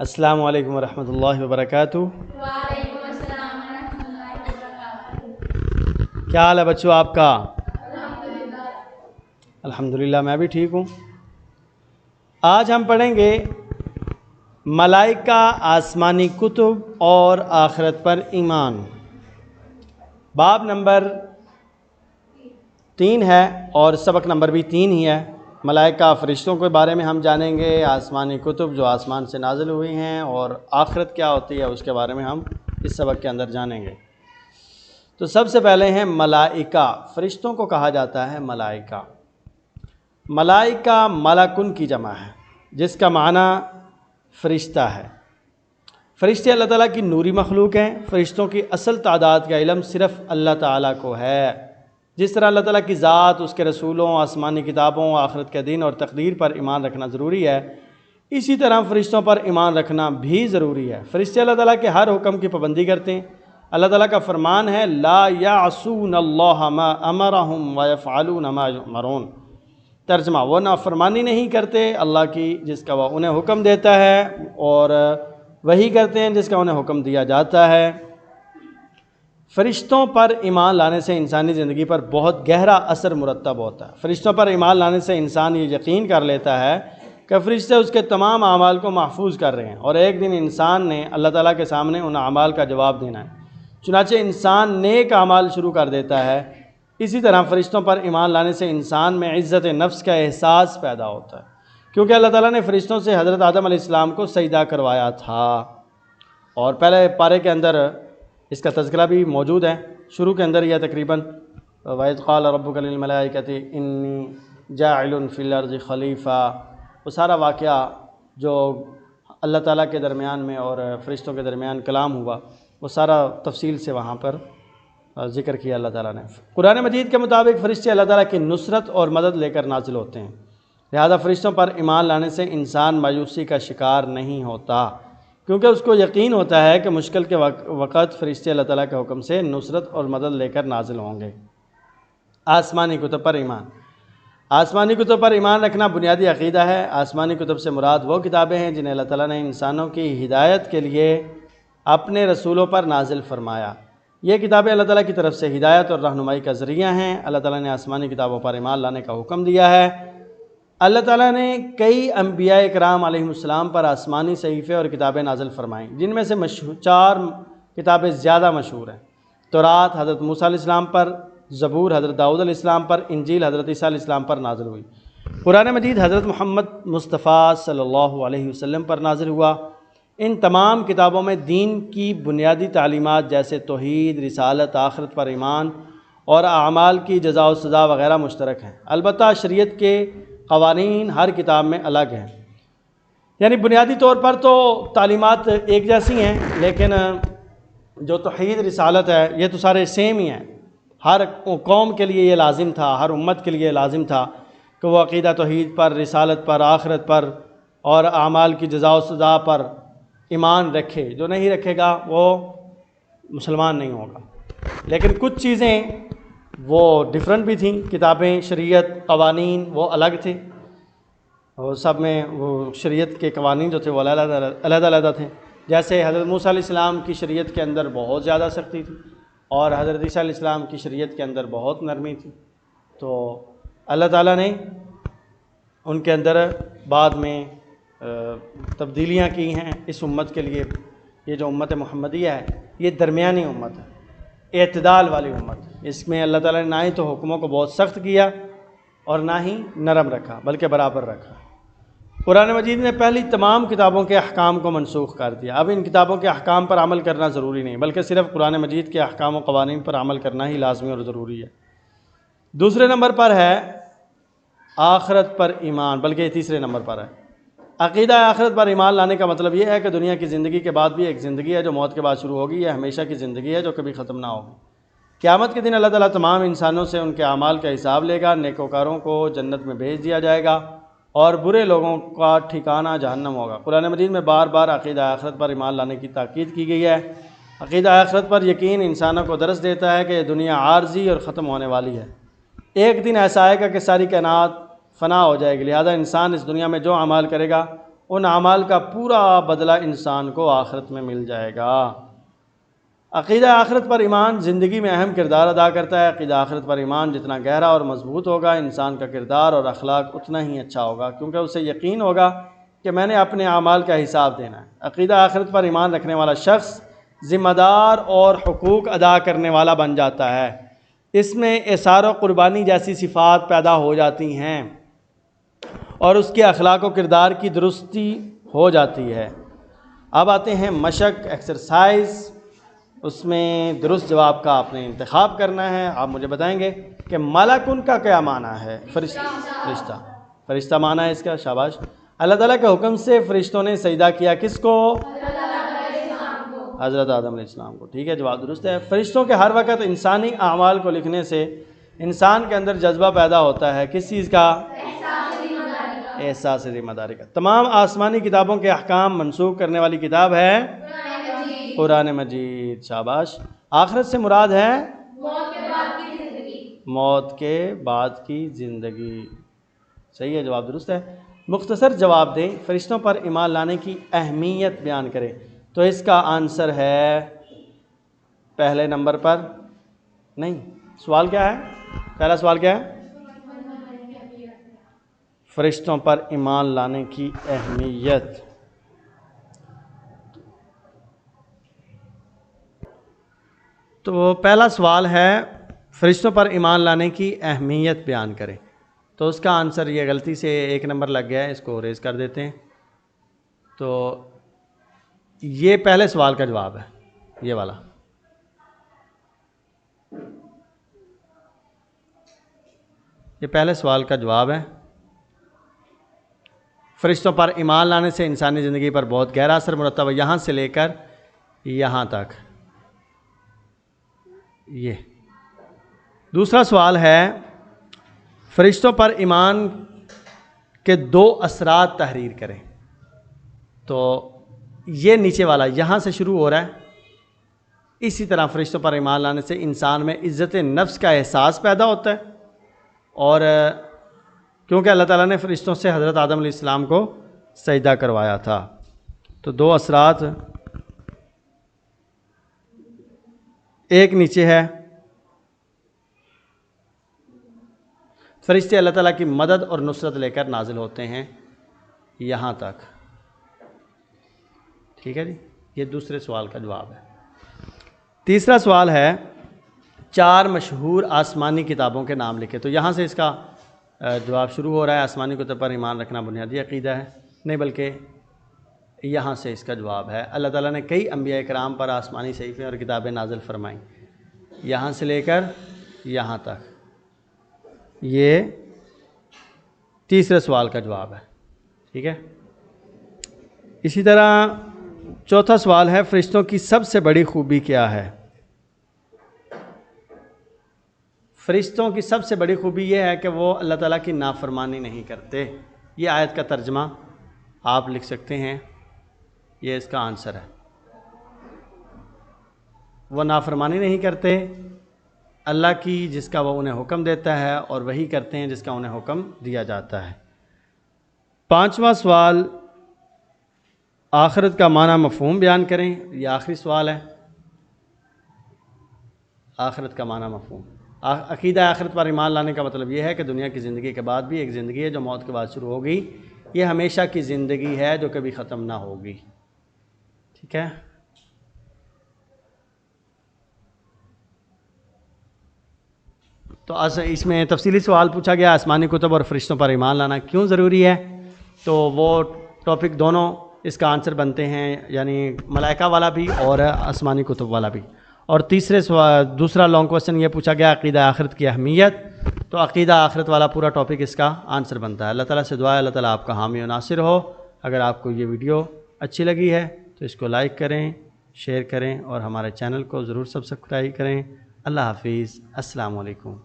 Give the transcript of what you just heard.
السلام علیکم ورحمۃ اللہ وبرکاتہ۔ وعلیکم السلام ورحمۃ اللہ وبرکاتہ۔ کیا حال ہے بچوں آپ کا؟ الحمدللہ۔ الحمدللہ میں بھی ٹھیک ہوں۔ آج ہم پڑھیں گے ملائکہ، آسمانی کتب اور آخرت پر ایمان۔ باب نمبر 3 ہے اور سبق نمبر بھی 3 ہی ہے۔ ملائکہ فرشتوں کے بارے میں ہم جانیں گے، آسمانی کتب جو آسمان سے نازل ہوئی ہیں، اور آخرت کیا ہوتی ہے اس کے بارے میں ہم اس سبق کے اندر جانیں گے۔ تو سب سے پہلے ہیں ملائکہ۔ فرشتوں کو کہا جاتا ہے ملائکہ۔ ملائکہ ملکن کی جمع ہے، جس کا معنی فرشتہ ہے۔ فرشتے اللہ تعالیٰ کی نوری مخلوق ہیں۔ فرشتوں کی اصل تعداد کا علم صرف اللہ تعالیٰ کو ہے۔ جس طرح اللہ تعالیٰ کی ذات، اس کے رسولوں، آسمانی کتابوں، آخرت کے دن اور تقدیر پر ایمان رکھنا ضروری ہے، اسی طرح فرشتوں پر ایمان رکھنا بھی ضروری ہے۔ فرشتے اللہ تعالیٰ کے ہر حکم کی پابندی کرتے ہیں۔ اللہ تعالیٰ کا فرمان ہے لا یعصون اللہ ما امرہم ویفعلون ما یؤمرون۔ ترجمہ، وہ نافرمانی نہیں کرتے اللہ کی جس کا وہ انہیں حکم دیتا ہے، اور وہی کرتے ہیں جس کا انہیں حکم دیا جاتا ہے۔ فرشتوں پر ایمان لانے سے انسانی زندگی پر بہت گہرا اثر مرتب ہوتا ہے۔ فرشتوں پر ایمان لانے سے انسان یہ یقین کر لیتا ہے کہ فرشتے اس کے تمام اعمال کو محفوظ کر رہے ہیں، اور ایک دن انسان نے اللہ تعالیٰ کے سامنے ان اعمال کا جواب دینا ہے۔ چنانچہ انسان نیک اعمال شروع کر دیتا ہے۔ اسی طرح فرشتوں پر ایمان لانے سے انسان میں عزت نفس کا احساس پیدا ہوتا ہے، کیونکہ اللہ تعالیٰ نے فرشتوں سے حضرت آدم علیہ السلام کو سجدہ کروایا تھا، اور پہلے پارے کے اندر اس کا تذکرہ بھی موجود ہے۔ شروع کے اندر یہ تقریباً وَإِذْ قَالَ رَبُّكَ لِلْمَلَائِكَةِ إِنِّي جَاعِلٌ فِي الْأَرْضِ خَلِيفَةً، وہ سارا واقعہ جو اللہ تعالیٰ کے درمیان میں اور فرشتوں کے درمیان کلام ہوا، وہ سارا تفصیل سے وہاں پر ذکر کیا اللہ تعالیٰ نے۔ قرآن مجید کے مطابق فرشتے اللہ تعالیٰ کی نصرت اور مدد لے کر نازل ہوتے ہیں، لہذا فرشتوں پر ایمان لانے سے انسان مایوسی کا شکار نہیں ہوتا، کیونکہ اس کو یقین ہوتا ہے کہ مشکل کے وقت فرشتے اللہ تعالیٰ کے حکم سے نصرت اور مدد لے کر نازل ہوں گے۔ آسمانی کتب پر ایمان۔ آسمانی کتب پر ایمان رکھنا بنیادی عقیدہ ہے۔ آسمانی کتب سے مراد وہ کتابیں ہیں جنہیں اللہ تعالیٰ نے انسانوں کی ہدایت کے لیے اپنے رسولوں پر نازل فرمایا۔ یہ کتابیں اللہ تعالیٰ کی طرف سے ہدایت اور رہنمائی کا ذریعہ ہیں۔ اللہ تعالیٰ نے آسمانی کتابوں پر ایمان لانے کا حکم دیا ہے۔ اللہ تعالیٰ نے کئی انبیاء اکرام علیہ السلام پر آسمانی صحیفے اور کتابیں نازل فرمائیں، جن میں سے 4 کتابیں زیادہ مشہور ہیں۔ تورات حضرت موسیٰ علیہ السلام پر، زبور حضرت داؤد علیہ السلام پر، انجیل حضرت عیسیٰ علیہ السلام پر نازل ہوئی۔ قرآن مجید حضرت محمد مصطفیٰ صلی اللہ علیہ وسلم پر نازل ہوا۔ ان تمام کتابوں میں دین کی بنیادی تعلیمات جیسے توحید، رسالت، آخرت پر ایمان اور اعمال کی جزا و سزا وغیرہ مشترک ہیں۔ البتہ شریعت کے قوانین ہر کتاب میں الگ ہیں، یعنی بنیادی طور پر تو تعلیمات ایک جیسی ہیں، لیکن جو توحید، رسالت ہے، یہ تو سارے سیم ہی ہیں۔ ہر قوم کے لیے یہ لازم تھا، ہر امت کے لیے لازم تھا کہ وہ عقیدہ توحید پر، رسالت پر، آخرت پر اور اعمال کی جزا و سزا پر ایمان رکھے۔ جو نہیں رکھے گا وہ مسلمان نہیں ہوگا۔ لیکن کچھ چیزیں وہ ڈیفرنٹ بھی تھیں، کتابیں، شریعت، قوانین وہ الگ تھے، اور سب میں وہ شریعت کے قوانین جو تھے وہ علیحدہ علیحدہ تھے۔ جیسے حضرت موسیٰ علیہ السلام کی شریعت کے اندر بہت زیادہ سختی تھی، اور حضرت عیسیٰ علیہ السلام کی شریعت کے اندر بہت نرمی تھی۔ تو اللہ تعالیٰ نے ان کے اندر بعد میں تبدیلیاں کی ہیں اس امت کے لیے۔ یہ جو امت محمدیہ ہے یہ درمیانی امت ہے، اعتدال والی امت ہے۔ اس میں اللہ تعالیٰ نے نہ ہی تو حکموں کو بہت سخت کیا اور نہ ہی نرم رکھا، بلکہ برابر رکھا۔ قرآن مجید نے پہلی تمام کتابوں کے احکام کو منسوخ کر دیا۔ اب ان کتابوں کے احکام پر عمل کرنا ضروری نہیں، بلکہ صرف قرآن مجید کے احکام و قوانین پر عمل کرنا ہی لازمی اور ضروری ہے۔ دوسرے نمبر پر ہے آخرت پر ایمان، بلکہ یہ تیسرے نمبر پر ہے۔ عقیدہ آخرت پر ایمان لانے کا مطلب یہ ہے کہ دنیا کی زندگی کے بعد بھی ایک زندگی ہے جو موت کے بعد شروع ہوگی۔ یہ ہمیشہ کی زندگی ہے جو کبھی ختم نہ ہوگی۔ قیامت کے دن اللہ تعالیٰ تمام انسانوں سے ان کے اعمال کا حساب لے گا۔ نیکوکاروں کو جنت میں بھیج دیا جائے گا اور برے لوگوں کا ٹھکانہ جہنم ہوگا۔ قرآن مجید میں بار بار عقیدہ آخرت پر ایمان لانے کی تاکید کی گئی ہے۔ عقیدہ آخرت پر یقین انسانوں کو درس دیتا ہے کہ یہ دنیا عارضی اور ختم ہونے والی ہے۔ ایک دن ایسا آئے گا کہ ساری کائنات فنا ہو جائے گی، لہذا انسان اس دنیا میں جو اعمال کرے گا ان اعمال کا پورا بدلہ انسان کو آخرت میں مل جائے گا۔ عقیدہ آخرت پر ایمان زندگی میں اہم کردار ادا کرتا ہے۔ عقیدہ آخرت پر ایمان جتنا گہرا اور مضبوط ہوگا، انسان کا کردار اور اخلاق اتنا ہی اچھا ہوگا، کیونکہ اسے یقین ہوگا کہ میں نے اپنے اعمال کا حساب دینا ہے۔ عقیدہ آخرت پر ایمان رکھنے والا شخص ذمہ دار اور حقوق ادا کرنے والا بن جاتا ہے۔ اس میں اثار و قربانی جیسی صفات پیدا ہو جاتی ہیں اور اس کے اخلاق و کردار کی درستی ہو جاتی ہے۔ اب آتے ہیں مشق، ایکسرسائز۔ اس میں درست جواب کا آپ نے انتخاب کرنا ہے۔ آپ مجھے بتائیں گے کہ ملکن کا کیا معنی ہے؟ فرشتہ۔ فرشتہ معنی ہے اس کا، شاباش۔ اللہ تعالیٰ کے حکم سے فرشتوں نے سجدہ کیا کس کو؟ حضرت آدم علیہ السلام کو۔ ٹھیک ہے، جواب درست ہے۔ فرشتوں کے ہر وقت انسانی اعمال کو لکھنے سے انسان کے اندر جذبہ پیدا ہوتا ہے، کس چیز کا؟ احساس ذمہ داری کا۔ تمام آسمانی کتابوں کے احکام منسوخ کرنے والی کتاب ہے قرآن مجید، شاباش۔ آخرت سے مراد ہے موت کے بعد کی زندگی، صحیح ہے، جواب درست ہے۔ مختصر جواب دیں، فرشتوں پر ایمان لانے کی اہمیت بیان کریں، تو اس کا آنسر ہے پہلے نمبر پر نہیں۔ سوال کیا ہے؟ پہلا سوال کیا ہے؟ فرشتوں پر ایمان لانے کی اہمیت۔ تو پہلا سوال ہے فرشتوں پر ایمان لانے کی اہمیت بیان کریں، تو اس کا آنسر یہ غلطی سے ایک نمبر لگ گیا ہے، اس کو ریز کر دیتے ہیں۔ تو یہ پہلے سوال کا جواب ہے، یہ والا۔ یہ پہلے سوال کا جواب ہے۔ فرشتوں پر ایمان لانے سے انسانی زندگی پر بہت گہرا اثر مرتب ہے، یہاں سے لے کر یہاں تک۔ یہ دوسرا سوال ہے، فرشتوں پر ایمان کے 2 اثرات تحریر کریں، تو یہ نیچے والا یہاں سے شروع ہو رہا ہے۔ اسی طرح فرشتوں پر ایمان لانے سے انسان میں عزت نفس کا احساس پیدا ہوتا ہے، اور کیونکہ اللہ تعالیٰ نے فرشتوں سے حضرت آدم علیہ السلام کو سجدہ کروایا تھا۔ تو 2 اثرات، ایک نیچے ہے، فرشتے اللہ تعالیٰ کی مدد اور نصرت لے کر نازل ہوتے ہیں یہاں تک۔ ٹھیک ہے جی، یہ دوسرے سوال کا جواب ہے۔ تیسرا سوال ہے، 4 مشہور آسمانی کتابوں کے نام لکھے، تو یہاں سے اس کا جواب شروع ہو رہا ہے۔ آسمانی کتب پر ایمان رکھنا بنیادی عقیدہ ہے، نہیں بلکہ یہاں سے اس کا جواب ہے۔ اللہ تعالیٰ نے کئی انبیاء کرام پر آسمانی صحیفے اور کتابیں نازل فرمائیں، یہاں سے لے کر یہاں تک۔ یہ تیسرے سوال کا جواب ہے، ٹھیک ہے۔ اسی طرح چوتھا سوال ہے، فرشتوں کی سب سے بڑی خوبی کیا ہے؟ فرشتوں کی سب سے بڑی خوبی یہ ہے کہ وہ اللہ تعالیٰ کی نافرمانی نہیں کرتے۔ یہ آیت کا ترجمہ آپ لکھ سکتے ہیں، یہ اس کا آنسر ہے۔ وہ نافرمانی نہیں کرتے اللہ کی، جس کا وہ انہیں حکم دیتا ہے، اور وہی کرتے ہیں جس کا انہیں حکم دیا جاتا ہے۔ 5واں سوال، آخرت کا معنی مفہوم بیان کریں، یہ آخری سوال ہے۔ آخرت کا معنی مفہوم، عقیدہ آخرت پر ایمان لانے کا مطلب یہ ہے کہ دنیا کی زندگی کے بعد بھی ایک زندگی ہے جو موت کے بعد شروع ہوگی۔ یہ ہمیشہ کی زندگی ہے جو کبھی ختم نہ ہوگی، ٹھیک ہے۔ تو اس میں تفصیلی سوال پوچھا گیا، آسمانی کتب اور فرشتوں پر ایمان لانا کیوں ضروری ہے؟ تو وہ ٹاپک دونوں اس کا آنسر بنتے ہیں، یعنی ملائکہ والا بھی اور آسمانی کتب والا بھی۔ اور دوسرا لانگ کوسچن یہ پوچھا گیا، عقیدہ آخرت کی اہمیت، تو عقیدہ آخرت والا پورا ٹاپک اس کا آنسر بنتا ہے۔ اللہ تعالیٰ سے دعا ہے اللہ تعالیٰ آپ کا حامی و ناصر ہو۔ اگر آپ کو یہ ویڈیو اچھی لگی ہے تو اس کو لائک کریں، شیئر کریں، اور ہمارے چینل کو ضرور سبسکرائب کریں۔ اللہ حافظ، السلام علیکم۔